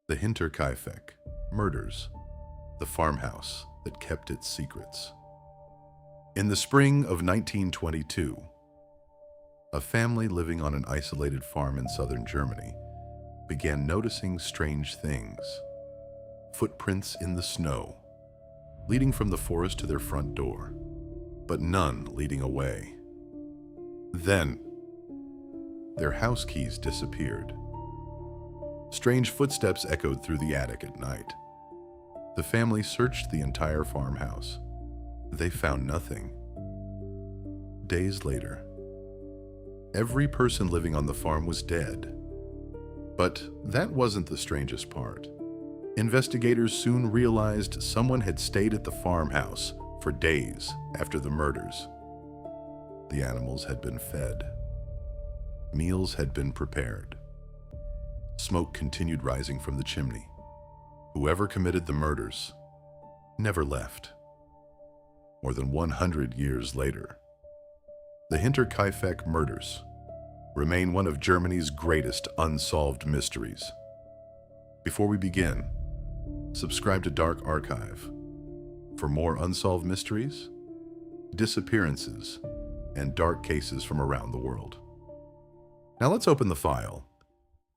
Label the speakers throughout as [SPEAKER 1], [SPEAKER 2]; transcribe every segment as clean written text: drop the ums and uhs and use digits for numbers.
[SPEAKER 1] The Hinterkaifeck Murders, the farmhouse that kept its secrets. In the spring of 1922, a family living on an isolated farm in southern Germany began noticing strange things. Footprints in the snow, leading from the forest to their front door, but none leading away. Then, their house keys disappeared. Strange footsteps echoed through the attic at night. The family searched the entire farmhouse. They found nothing. Days later, every person living on the farm was dead. But that wasn't the strangest part. Investigators soon realized someone had stayed at the farmhouse for days after the murders. The animals had been fed. Meals had been prepared. Smoke continued rising from the chimney. Whoever committed the murders never left. More than 100 years later, the Hinterkaifeck Murders remain one of Germany's greatest unsolved mysteries. Before we begin, subscribe to Dark Archive for more unsolved mysteries, disappearances, and dark cases from around the world. Now let's open the file.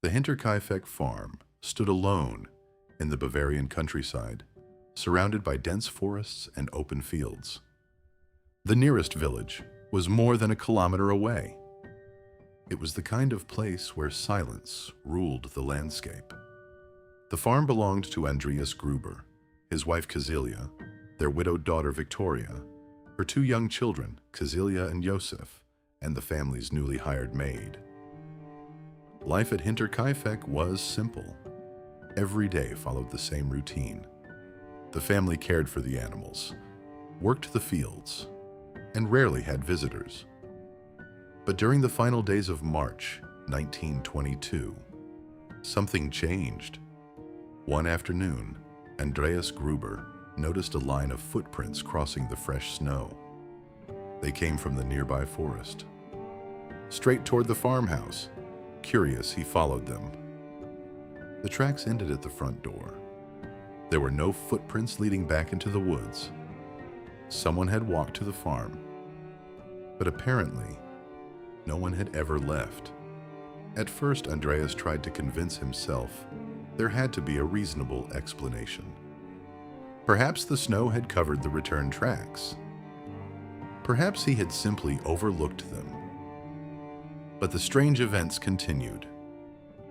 [SPEAKER 1] The Hinterkaifeck farm stood alone in the Bavarian countryside, surrounded by dense forests and open fields. The nearest village was more than a kilometer away. It was the kind of place where silence ruled the landscape. The farm belonged to Andreas Gruber, his wife Kazilia, their widowed daughter Victoria, her two young children, Kazilia and Josef, and the family's newly hired maid. Life at Hinterkaifeck was simple. Every day followed the same routine. The family cared for the animals, worked the fields, and rarely had visitors. But during the final days of March 1922, something changed. One afternoon, Andreas Gruber noticed a line of footprints crossing the fresh snow. They came from the nearby forest. Straight toward the farmhouse. Curious, he followed them. The tracks ended at the front door. There were no footprints leading back into the woods. Someone had walked to the farm, but apparently, no one had ever left. At first, Andreas tried to convince himself there had to be a reasonable explanation. Perhaps the snow had covered the return tracks. Perhaps he had simply overlooked them. But the strange events continued.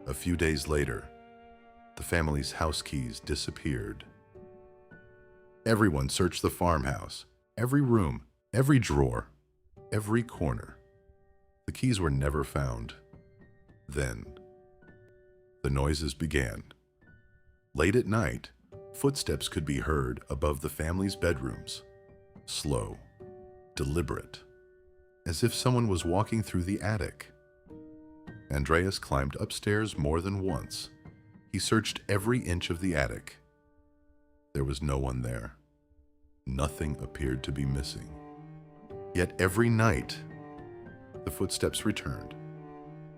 [SPEAKER 1] A few days later, the family's house keys disappeared. Everyone searched the farmhouse, every room, every drawer, every corner. The keys were never found. Then, the noises began. Late at night, footsteps could be heard above the family's bedrooms. Slow, deliberate, as if someone was walking through the attic. Andreas climbed upstairs more than once. He searched every inch of the attic. There was no one there. Nothing appeared to be missing. Yet every night, the footsteps returned.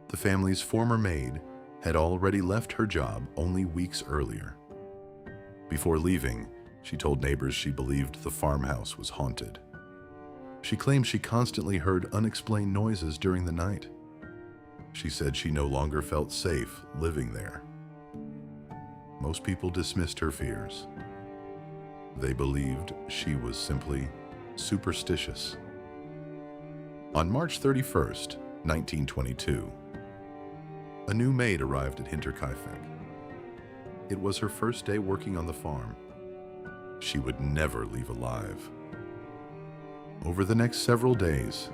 [SPEAKER 1] The family's former maid had already left her job only weeks earlier. Before leaving, she told neighbors she believed the farmhouse was haunted. She claimed she constantly heard unexplained noises during the night. She said she no longer felt safe living there. Most people dismissed her fears. They believed she was simply superstitious. On March 31st, 1922, a new maid arrived at Hinterkaifeck. It was her first day working on the farm. She would never leave alive. Over the next several days,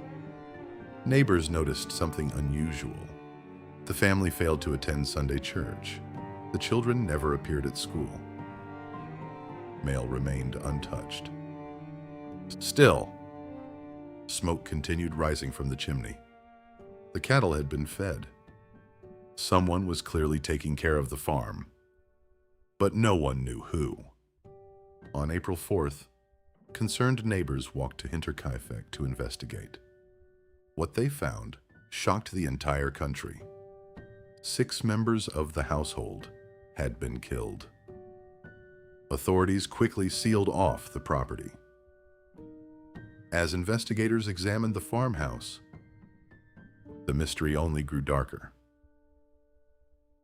[SPEAKER 1] neighbors noticed something unusual. The family failed to attend Sunday church. The children never appeared at school. Mail remained untouched. Still, smoke continued rising from the chimney. The cattle had been fed. Someone was clearly taking care of the farm, but no one knew who. On April 4th, concerned neighbors walked to Hinterkaifeck to investigate. What they found shocked the entire country. 6 members of the household had been killed. Authorities quickly sealed off the property. As investigators examined the farmhouse, the mystery only grew darker.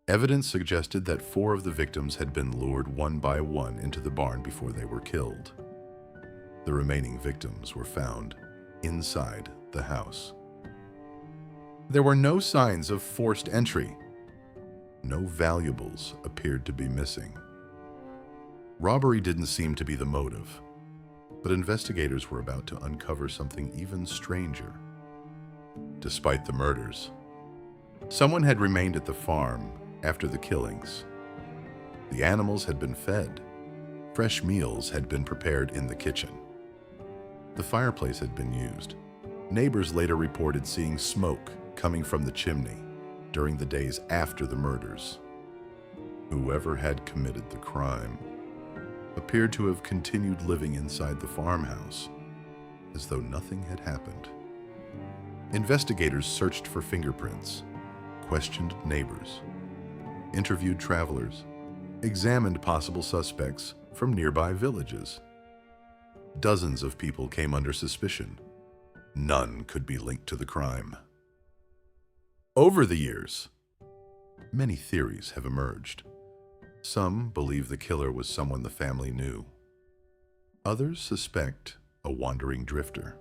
[SPEAKER 1] Evidence suggested that 4 of the victims had been lured one by one into the barn before they were killed. The remaining victims were found inside the house. There were no signs of forced entry. No valuables appeared to be missing. Robbery didn't seem to be the motive, but investigators were about to uncover something even stranger. Despite the murders, someone had remained at the farm after the killings. The animals had been fed. Fresh meals had been prepared in the kitchen. The fireplace had been used. Neighbors later reported seeing smoke coming from the chimney during the days after the murders. Whoever had committed the crime appeared to have continued living inside the farmhouse as though nothing had happened. Investigators searched for fingerprints, questioned neighbors, interviewed travelers, examined possible suspects from nearby villages. Dozens of people came under suspicion. None could be linked to the crime. Over the years, many theories have emerged. Some believe the killer was someone the family knew. Others suspect a wandering drifter.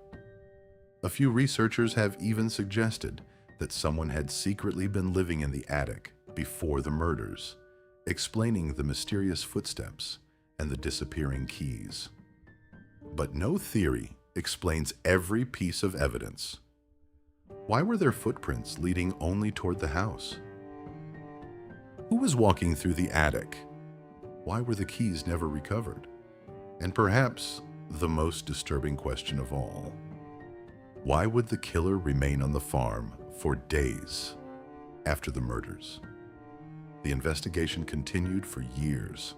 [SPEAKER 1] A few researchers have even suggested that someone had secretly been living in the attic before the murders, explaining the mysterious footsteps and the disappearing keys. But no theory explains every piece of evidence. Why were there footprints leading only toward the house? Who was walking through the attic? Why were the keys never recovered? And perhaps the most disturbing question of all, why would the killer remain on the farm for days after the murders? The investigation continued for years.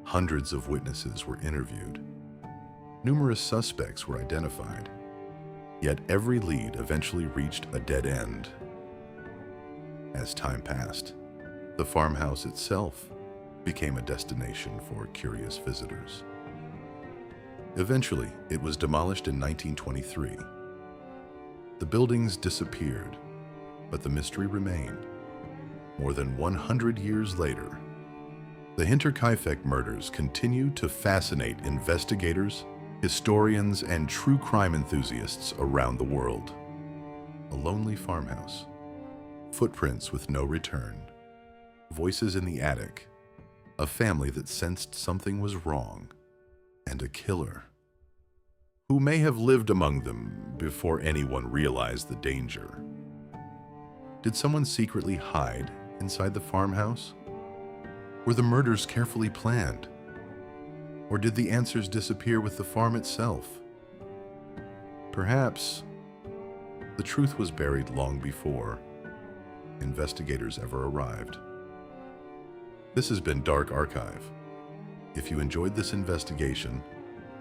[SPEAKER 1] Hundreds of witnesses were interviewed. Numerous suspects were identified. Yet every lead eventually reached a dead end. As time passed, the farmhouse itself became a destination for curious visitors. Eventually, it was demolished in 1923. The buildings disappeared, but the mystery remained. More than 100 years later, the Hinterkaifeck murders continue to fascinate investigators, historians, and true crime enthusiasts around the world. A lonely farmhouse, footprints with no return, voices in the attic, a family that sensed something was wrong, and a killer who may have lived among them before anyone realized the danger. Did someone secretly hide inside the farmhouse? Were the murders carefully planned? Or did the answers disappear with the farm itself? Perhaps the truth was buried long before investigators ever arrived. This has been Dark Archive. If you enjoyed this investigation,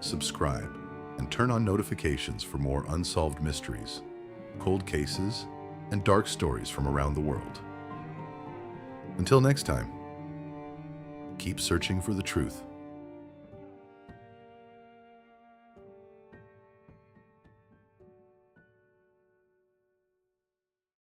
[SPEAKER 1] subscribe and turn on notifications for more unsolved mysteries, cold cases, and dark stories from around the world. Until next time, keep searching for the truth.